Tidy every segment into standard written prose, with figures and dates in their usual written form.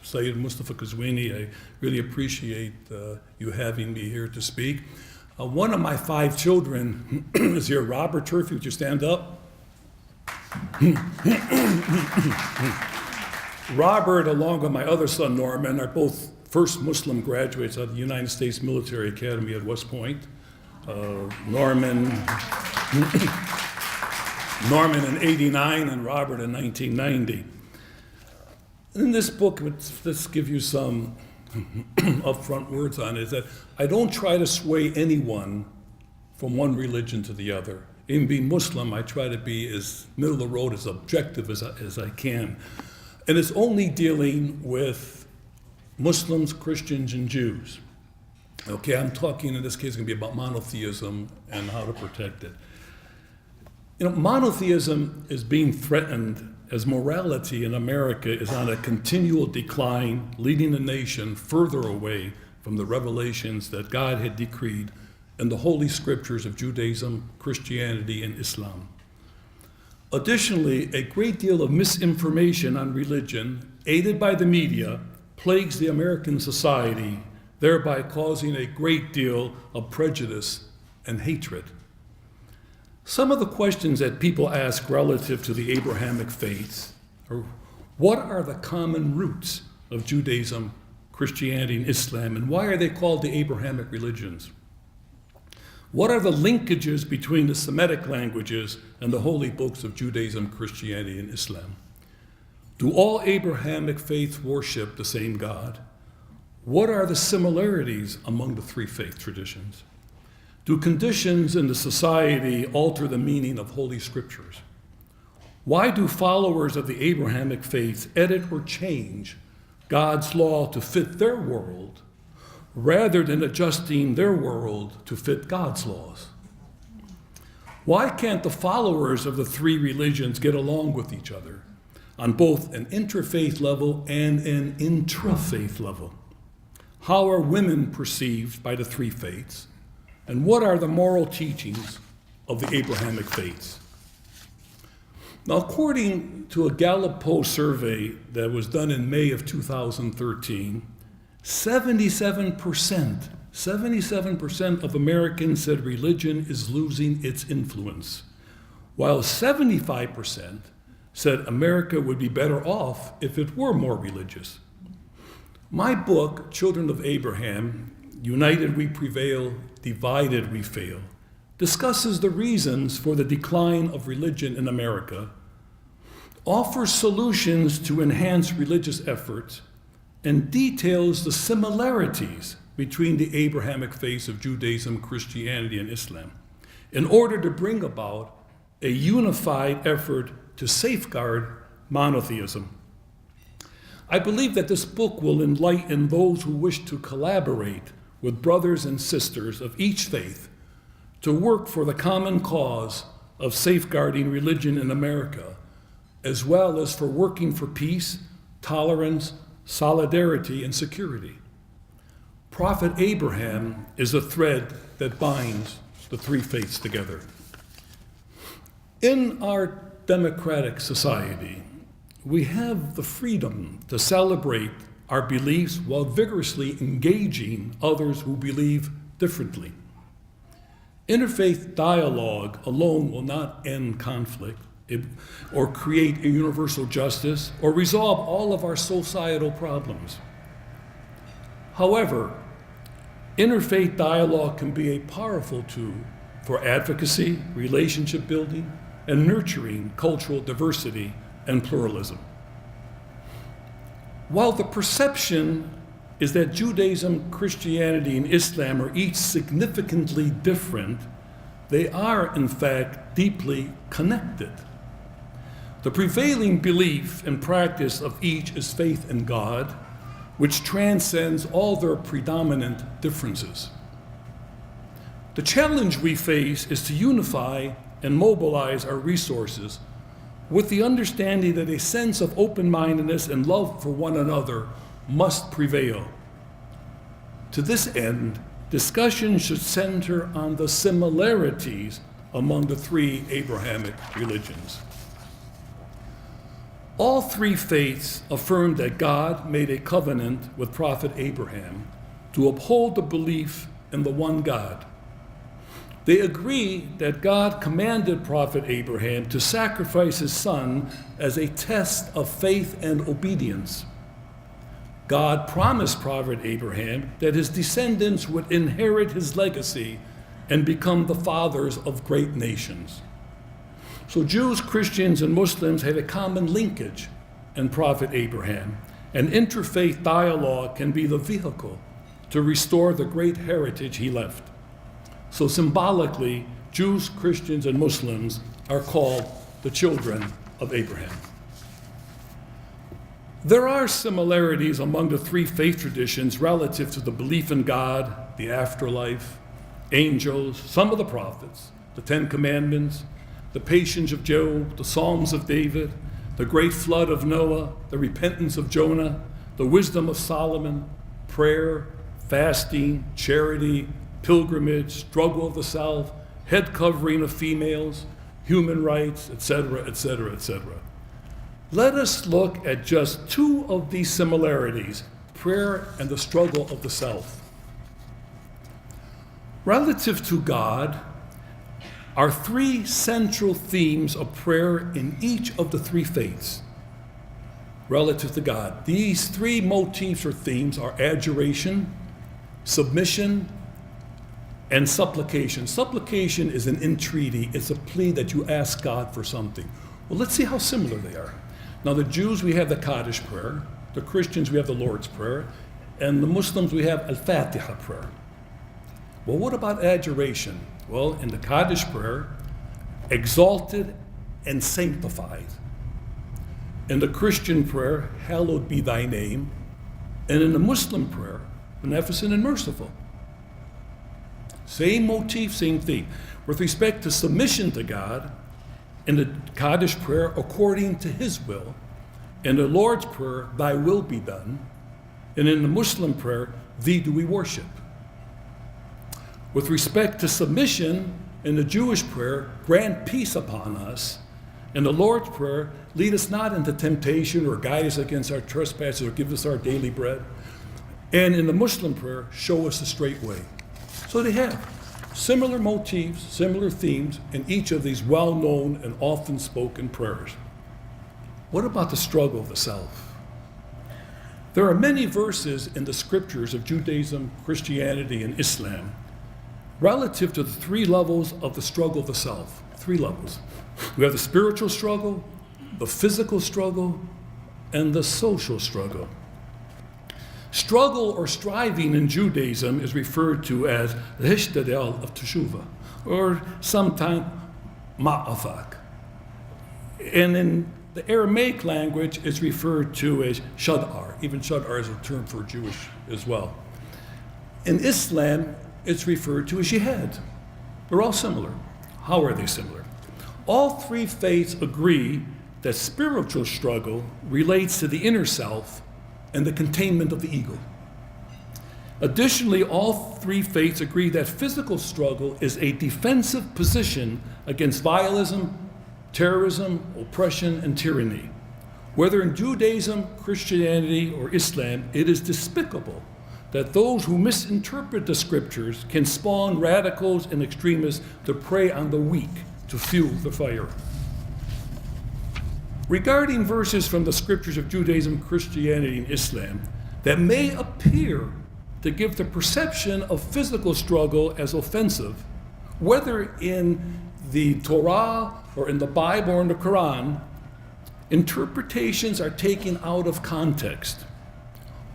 Sayyid Mustafa Kazwini. I really appreciate you having me here to speak. One of my 5 children is here. Robert Tufe, would you stand up? Robert, along with my other son, Norman, are both first Muslim graduates of the United States Military Academy at West Point. Norman in '89 and Robert in 1990. In this book, let's give you some upfront words on it, is that I don't try to sway anyone from one religion to the other. Even being Muslim, I try to be as middle of the road, as objective as I can. And it's only dealing with Muslims, Christians, and Jews. Okay, I'm talking in this case going to be about monotheism and how to protect it. You know, monotheism is being threatened as morality in America is on a continual decline, leading the nation further away from the revelations that God had decreed in the holy scriptures of Judaism, Christianity, and Islam. Additionally, a great deal of misinformation on religion, aided by the media, plagues the American society, thereby causing a great deal of prejudice and hatred. Some of the questions that people ask relative to the Abrahamic faiths are, what are the common roots of Judaism, Christianity, and Islam, and why are they called the Abrahamic religions? What are the linkages between the Semitic languages and the holy books of Judaism, Christianity, and Islam? Do all Abrahamic faiths worship the same God? What are the similarities among the 3 faith traditions? Do conditions in the society alter the meaning of holy scriptures? Why do followers of the Abrahamic faiths edit or change God's law to fit their world rather than adjusting their world to fit God's laws? Why can't the followers of the 3 religions get along with each other on both an interfaith level and an intrafaith level? How are women perceived by the 3 faiths? And what are the moral teachings of the Abrahamic faiths? Now, according to a Gallup poll survey that was done in May of 2013, 77% of Americans said religion is losing its influence, while 75% said America would be better off if it were more religious. My book, Children of Abraham, United We Prevail, Divided We Fail, discusses the reasons for the decline of religion in America, offers solutions to enhance religious efforts, and details the similarities between the Abrahamic faiths of Judaism, Christianity, and Islam, in order to bring about a unified effort to safeguard monotheism. I believe that this book will enlighten those who wish to collaborate with brothers and sisters of each faith to work for the common cause of safeguarding religion in America, as well as for working for peace, tolerance, solidarity, and security. Prophet Abraham is a thread that binds the 3 faiths together. In our democratic society, we have the freedom to celebrate our beliefs while vigorously engaging others who believe differently. Interfaith dialogue alone will not end conflict or create a universal justice or resolve all of our societal problems. However, interfaith dialogue can be a powerful tool for advocacy, relationship building, and nurturing cultural diversity and pluralism. While the perception is that Judaism, Christianity, and Islam are each significantly different, they are, in fact, deeply connected. The prevailing belief and practice of each is faith in God, which transcends all their predominant differences. The challenge we face is to unify and mobilize our resources with the understanding that a sense of open-mindedness and love for one another must prevail. To this end, discussion should center on the similarities among the 3 Abrahamic religions. All three faiths affirm that God made a covenant with Prophet Abraham to uphold the belief in the one God. They agree that God commanded Prophet Abraham to sacrifice his son as a test of faith and obedience. God promised Prophet Abraham that his descendants would inherit his legacy and become the fathers of great nations. So Jews, Christians, and Muslims have a common linkage in Prophet Abraham, and interfaith dialogue can be the vehicle to restore the great heritage he left. So symbolically, Jews, Christians, and Muslims are called the children of Abraham. There are similarities among the three faith traditions relative to the belief in God, the afterlife, angels, some of the prophets, the Ten Commandments, the patience of Job, the Psalms of David, the great flood of Noah, the repentance of Jonah, the wisdom of Solomon, prayer, fasting, charity, pilgrimage, struggle of the self, head covering of females, human rights, etc., etc., etc. Let us look at just two of these similarities, prayer and the struggle of the self. Relative to God are three central themes of prayer in each of the three faiths. Relative to God, these three motifs or themes are adoration, submission, and supplication. Supplication is an entreaty. It's a plea that you ask God for something. Well, let's see how similar they are. Now, the Jews, we have the Kaddish prayer. The Christians, we have the Lord's Prayer. And the Muslims, we have Al-Fatiha prayer. Well, what about adoration? Well, in the Kaddish prayer, exalted and sanctified. In the Christian prayer, hallowed be thy name. And in the Muslim prayer, beneficent and merciful. Same motif, same theme. With respect to submission to God, in the Kaddish prayer, according to his will. In the Lord's Prayer, thy will be done. And in the Muslim prayer, thee do we worship. With respect to submission, in the Jewish prayer, grant peace upon us. In the Lord's Prayer, lead us not into temptation or guide us against our trespasses or give us our daily bread. And in the Muslim prayer, show us the straight way. So they have similar motifs, similar themes in each of these well-known and often spoken prayers. What about the struggle of the self? There are many verses in the scriptures of Judaism, Christianity, and Islam relative to the three levels of the struggle of the self. Three levels. We have the spiritual struggle, the physical struggle, and the social struggle. Struggle or striving in Judaism is referred to as the hishtadal of teshuvah, or sometimes ma'afak. And in the Aramaic language, it's referred to as shad'ar. Even shad'ar is a term for Jewish as well. In Islam, it's referred to as jihad. They're all similar. How are they similar? All three faiths agree that spiritual struggle relates to the inner self and the containment of the ego. Additionally, all three faiths agree that physical struggle is a defensive position against violence, terrorism, oppression, and tyranny. Whether in Judaism, Christianity, or Islam, it is despicable that those who misinterpret the scriptures can spawn radicals and extremists to prey on the weak to fuel the fire. Regarding verses from the scriptures of Judaism, Christianity, and Islam that may appear to give the perception of physical struggle as offensive, whether in the Torah or in the Bible or in the Quran, interpretations are taken out of context.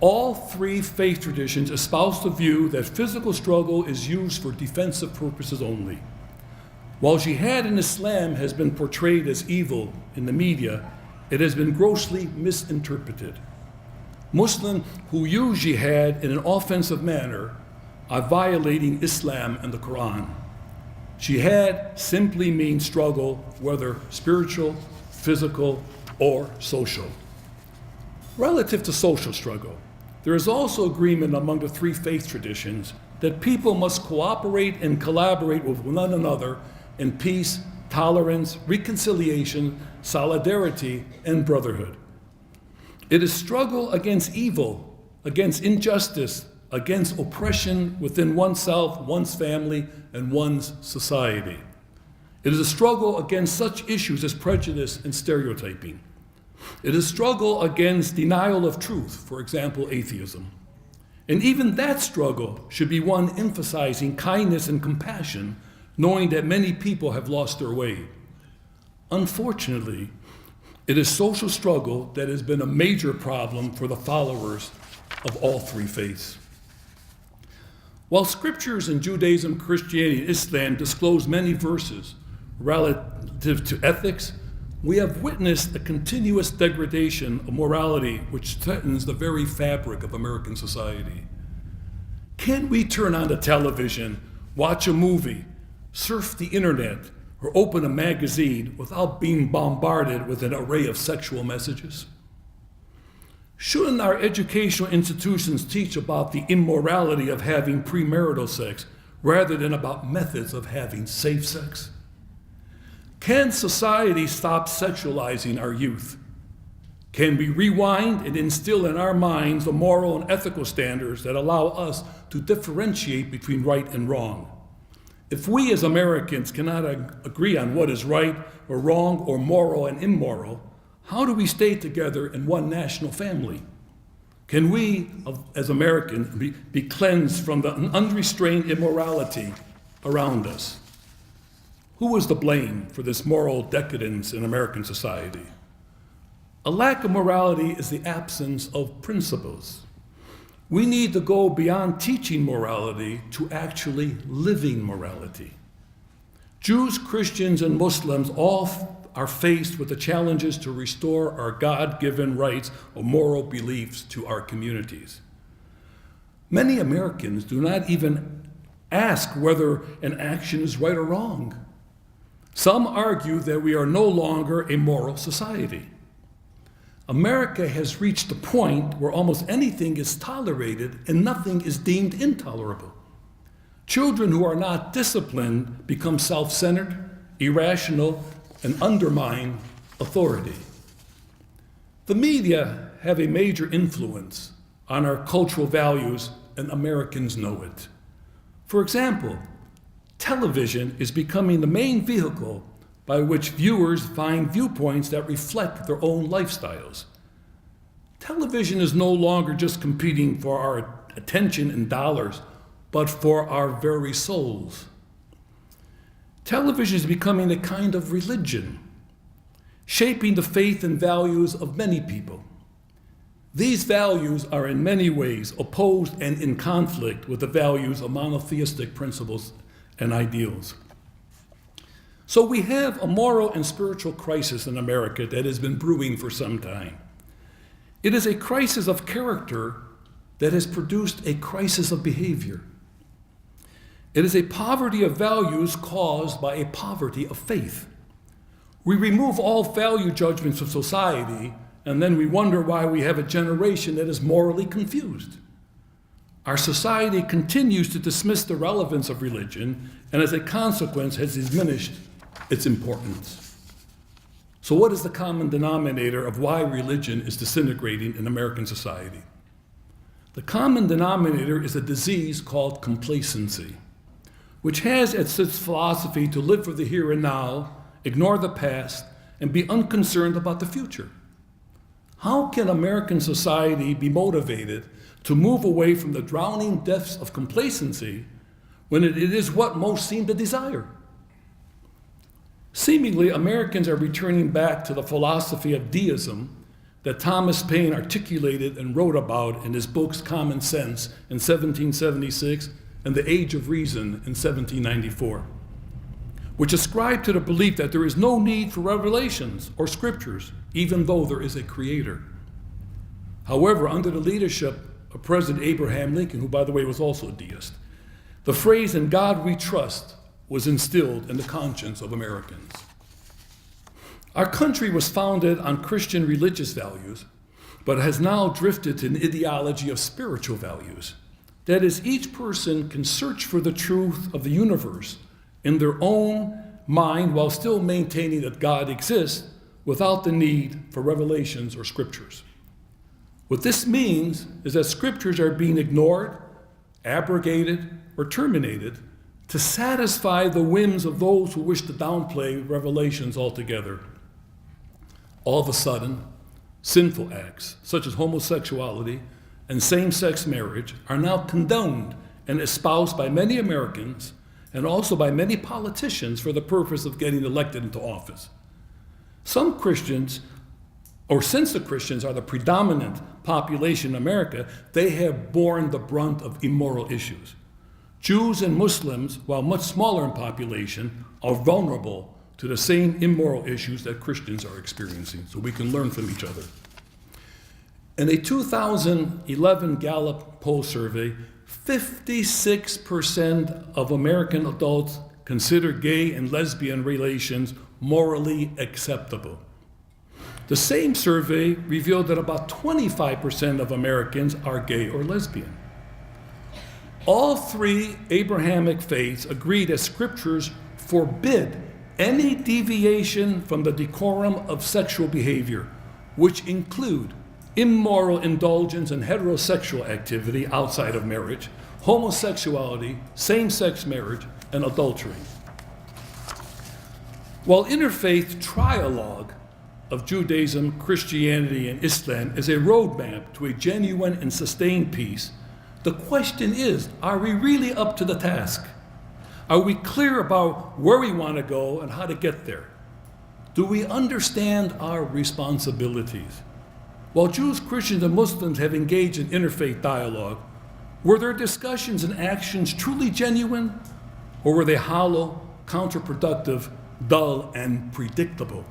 All three faith traditions espouse the view that physical struggle is used for defensive purposes only. While jihad in Islam has been portrayed as evil in the media, it has been grossly misinterpreted. Muslims who use jihad in an offensive manner are violating Islam and the Quran. Jihad simply means struggle, whether spiritual, physical, or social. Relative to social struggle, there is also agreement among the three faith traditions that people must cooperate and collaborate with one another in peace, tolerance, reconciliation, solidarity, and brotherhood. It is struggle against evil, against injustice, against oppression within oneself, one's family, and one's society. It is a struggle against such issues as prejudice and stereotyping. It is a struggle against denial of truth, for example, atheism. And even that struggle should be one emphasizing kindness and compassion, knowing that many people have lost their way. Unfortunately, it is social struggle that has been a major problem for the followers of all three faiths. While scriptures in Judaism, Christianity, and Islam disclose many verses relative to ethics, we have witnessed a continuous degradation of morality which threatens the very fabric of American society. Can we turn on the television, watch a movie, surf the internet, or open a magazine without being bombarded with an array of sexual messages? Shouldn't our educational institutions teach about the immorality of having premarital sex rather than about methods of having safe sex? Can society stop sexualizing our youth? Can we rewind and instill in our minds the moral and ethical standards that allow us to differentiate between right and wrong? If we as Americans cannot agree on what is right or wrong or moral and immoral, how do we stay together in one national family? Can we, as Americans, be cleansed from the unrestrained immorality around us? Who is to blame for this moral decadence in American society? A lack of morality is the absence of principles. We need to go beyond teaching morality to actually living morality. Jews, Christians, and Muslims all are faced with the challenges to restore our God-given rights of moral beliefs to our communities. Many Americans do not even ask whether an action is right or wrong. Some argue that we are no longer a moral society. America has reached a point where almost anything is tolerated and nothing is deemed intolerable. Children who are not disciplined become self-centered, irrational, and undermine authority. The media have a major influence on our cultural values, and Americans know it. For example, television is becoming the main vehicle by which viewers find viewpoints that reflect their own lifestyles. Television is no longer just competing for our attention and dollars, but for our very souls. Television is becoming a kind of religion, shaping the faith and values of many people. These values are in many ways opposed and in conflict with the values of monotheistic principles and ideals. So we have a moral and spiritual crisis in America that has been brewing for some time. It is a crisis of character that has produced a crisis of behavior. It is a poverty of values caused by a poverty of faith. We remove all value judgments of society, and then we wonder why we have a generation that is morally confused. Our society continues to dismiss the relevance of religion, and as a consequence has diminished its importance. So what is the common denominator of why religion is disintegrating in American society? The common denominator is a disease called complacency, which has as its philosophy to live for the here and now, ignore the past, and be unconcerned about the future. How can American society be motivated to move away from the drowning depths of complacency when it is what most seem to desire? Seemingly, Americans are returning back to the philosophy of deism that Thomas Paine articulated and wrote about in his books Common Sense in 1776 and The Age of Reason in 1794, which ascribed to the belief that there is no need for revelations or scriptures, even though there is a creator. However, under the leadership of President Abraham Lincoln, who by the way was also a deist, the phrase "in God we trust" was instilled in the conscience of Americans. Our country was founded on Christian religious values, but has now drifted to an ideology of spiritual values. That is, each person can search for the truth of the universe in their own mind while still maintaining that God exists, without the need for revelations or scriptures. What this means is that scriptures are being ignored, abrogated, or terminated to satisfy the whims of those who wish to downplay revelations altogether. All of a sudden, sinful acts such as homosexuality and same-sex marriage are now condoned and espoused by many Americans and also by many politicians for the purpose of getting elected into office. Some Christians, or since the Christians are the predominant population in America, they have borne the brunt of immoral issues. Jews and Muslims, while much smaller in population, are vulnerable to the same immoral issues that Christians are experiencing, so we can learn from each other. In a 2011 Gallup poll survey, 56% of American adults consider gay and lesbian relations morally acceptable. The same survey revealed that about 25% of Americans are gay or lesbian. All three Abrahamic faiths agree that scriptures forbid any deviation from the decorum of sexual behavior, which include immoral indulgence in heterosexual activity outside of marriage, homosexuality, same-sex marriage, and adultery. While interfaith trialogue of Judaism, Christianity, and Islam is a roadmap to a genuine and sustained peace, the question is, are we really up to the task? Are we clear about where we want to go and how to get there? Do we understand our responsibilities? While Jews, Christians, and Muslims have engaged in interfaith dialogue, were their discussions and actions truly genuine, or were they hollow, counterproductive, dull, and predictable?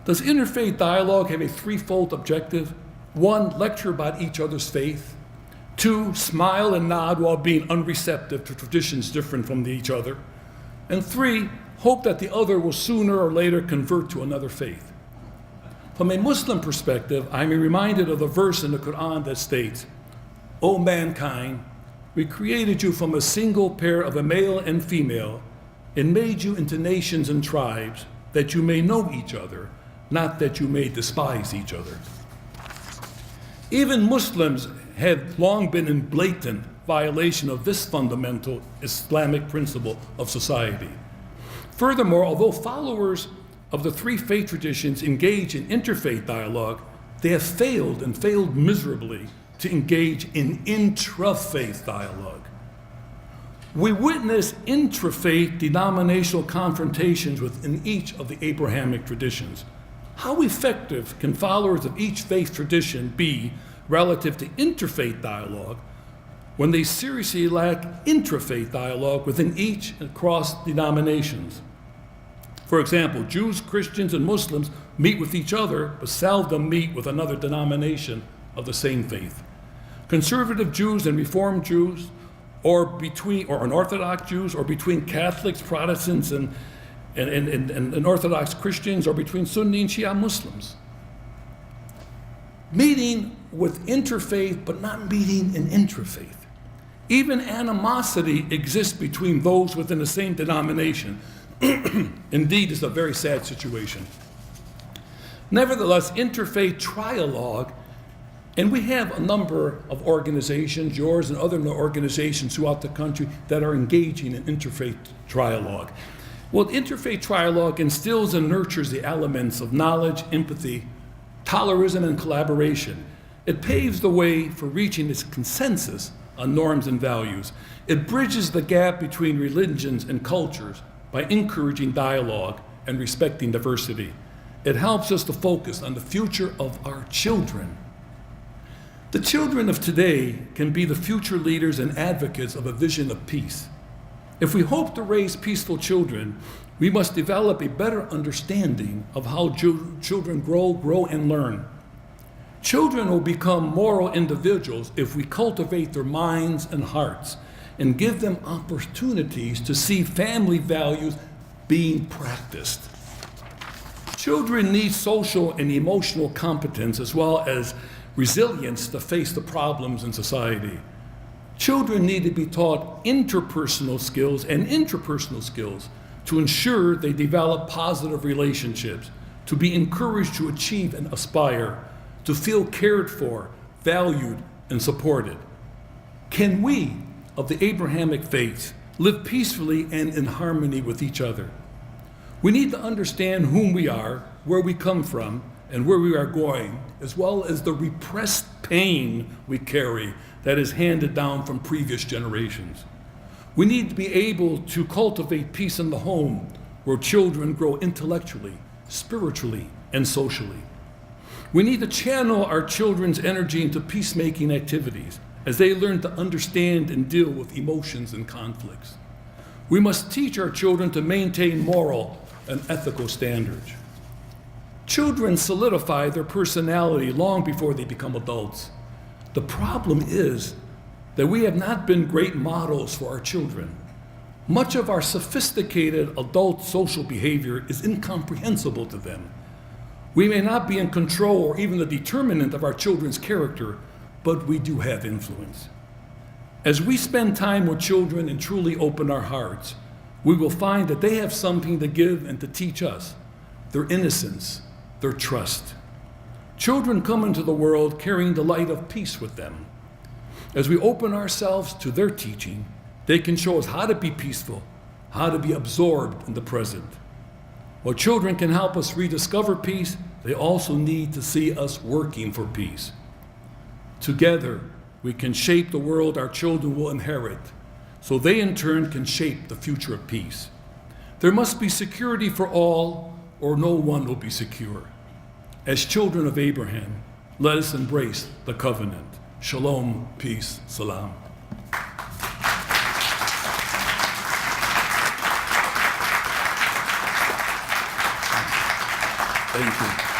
Does interfaith dialogue have a threefold objective? 1, lecture about each other's faith. 2, smile and nod while being unreceptive to traditions different from each other. And 3, hope that the other will sooner or later convert to another faith. From a Muslim perspective, I'm reminded of the verse in the Quran that states, "O mankind, we created you from a single pair of a male and female and made you into nations and tribes that you may know each other, not that you may despise each other." Even Muslims have long been in blatant violation of this fundamental Islamic principle of society. Furthermore, although followers of the three faith traditions engage in interfaith dialogue, they have failed and failed miserably to engage in intrafaith dialogue. We witness intrafaith denominational confrontations within each of the Abrahamic traditions. How effective can followers of each faith tradition be relative to interfaith dialogue when they seriously lack intrafaith dialogue within each across denominations? For example, Jews, Christians, and Muslims meet with each other, but seldom meet with another denomination of the same faith. Conservative Jews and Reformed Jews, or Orthodox Jews, or between Catholics, Protestants, and Orthodox Christians, or between Sunni and Shia Muslims. Meeting with interfaith, but not meeting in intrafaith. Even animosity exists between those within the same denomination. Indeed, it's a very sad situation. Nevertheless, interfaith trialogue, and we have a number of organizations, yours and other organizations throughout the country, that are engaging in interfaith trialogue. Well, interfaith trialogue instills and nurtures the elements of knowledge, empathy, tolerism, and collaboration. It paves the way for reaching its consensus on norms and values. It bridges the gap between religions and cultures by encouraging dialogue and respecting diversity. It helps us to focus on the future of our children. The children of today can be the future leaders and advocates of a vision of peace. If we hope to raise peaceful children, we must develop a better understanding of how children grow and learn. Children will become moral individuals if we cultivate their minds and hearts and give them opportunities to see family values being practiced. Children need social and emotional competence as well as resilience to face the problems in society. Children need to be taught interpersonal skills and intrapersonal skills to ensure they develop positive relationships, to be encouraged to achieve and aspire, to feel cared for, valued, and supported. Can we, of the Abrahamic faith, live peacefully and in harmony with each other? We need to understand whom we are, where we come from, and where we are going, as well as the repressed pain we carry that is handed down from previous generations. We need to be able to cultivate peace in the home, where children grow intellectually, spiritually, and socially. We need to channel our children's energy into peacemaking activities as they learn to understand and deal with emotions and conflicts. We must teach our children to maintain moral and ethical standards. Children solidify their personality long before they become adults. The problem is that we have not been great models for our children. Much of our sophisticated adult social behavior is incomprehensible to them. We may not be in control or even the determinant of our children's character, but we do have influence. As we spend time with children and truly open our hearts, we will find that they have something to give and to teach us: their innocence, their trust. Children come into the world carrying the light of peace with them. As we open ourselves to their teaching, they can show us how to be peaceful, how to be absorbed in the present. While children can help us rediscover peace, they also need to see us working for peace. Together, we can shape the world our children will inherit, so they in turn can shape the future of peace. There must be security for all, or no one will be secure. As children of Abraham, let us embrace the covenant. Shalom, peace, salam. Thank you.